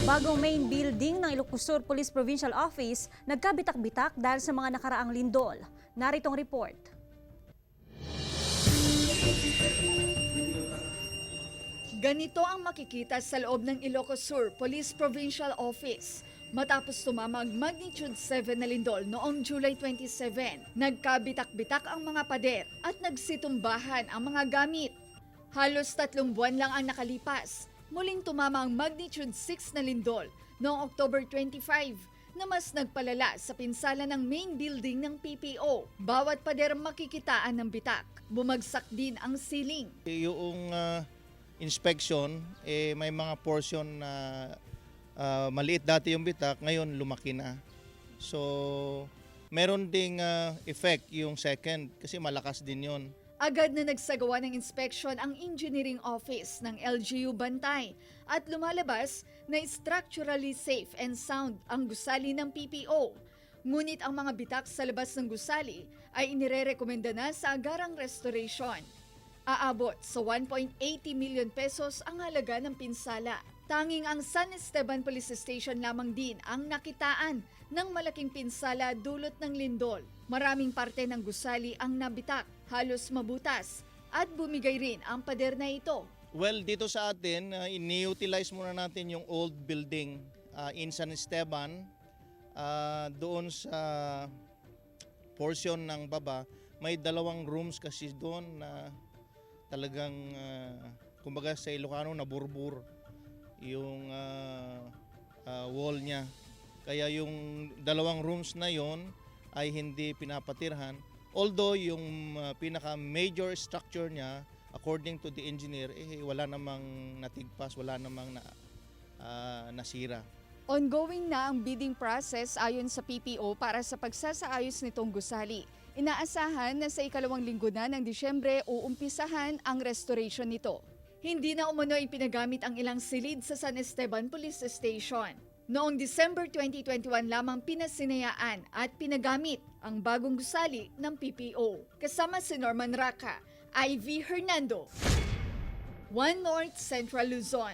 Bagong main building ng Ilocos Sur Police Provincial Office nagkabitak-bitak dahil sa mga nakaraang lindol. Naritong report. Ganito ang makikita sa loob ng Ilocos Sur Police Provincial Office. Matapos tumama ang magnitude 7 na lindol noong July 27, nagkabitak-bitak ang mga pader at nagsitumbahan ang mga gamit. Halos 3 buwan lang ang nakalipas, muling tumama ang magnitude 6 na lindol noong October 25 na mas nagpalala sa pinsala ng main building ng PPO. Bawat pader makikitaan ng bitak. Bumagsak din ang ceiling. Yung inspection, may mga portion na maliit dati yung bitak, ngayon lumaki na. So, meron ding effect yung second kasi malakas din yon. Agad na nagsagawa ng inspection ang engineering office ng LGU Bantay at lumalabas na structurally safe and sound ang gusali ng PPO. Ngunit ang mga bitak sa labas ng gusali ay inirerekomenda na sa agarang restoration. Aabot sa 1.80 million pesos ang halaga ng pinsala. Tanging ang San Esteban Police Station lamang din ang nakitaan ng malaking pinsala dulot ng lindol. Maraming parte ng gusali ang nabitak, halos mabutas, at bumigay rin ang pader na ito. Well, dito sa atin, ini-utilize muna natin yung old building in San Esteban. Doon sa portion ng baba, may 2 rooms kasi doon na talagang, kumbaga sa Ilocano, naburbur yung wall niya. Kaya yung 2 rooms na yon ay hindi pinapatirhan. Although yung pinaka-major structure niya, according to the engineer, wala namang natigpas, wala namang nasira. Ongoing na ang bidding process ayon sa PPO para sa pagsasaayos nitong gusali. Inaasahan na sa 2nd linggo na ng Disyembre uumpisahan ang restoration nito. Hindi na umano ipinagamit ang ilang silid sa San Esteban Police Station. Noong December 2021 lamang pinasinayaan at pinagamit ang bagong gusali ng PPO. Kasama si Norman Raca, Ivy Hernando, One North Central Luzon.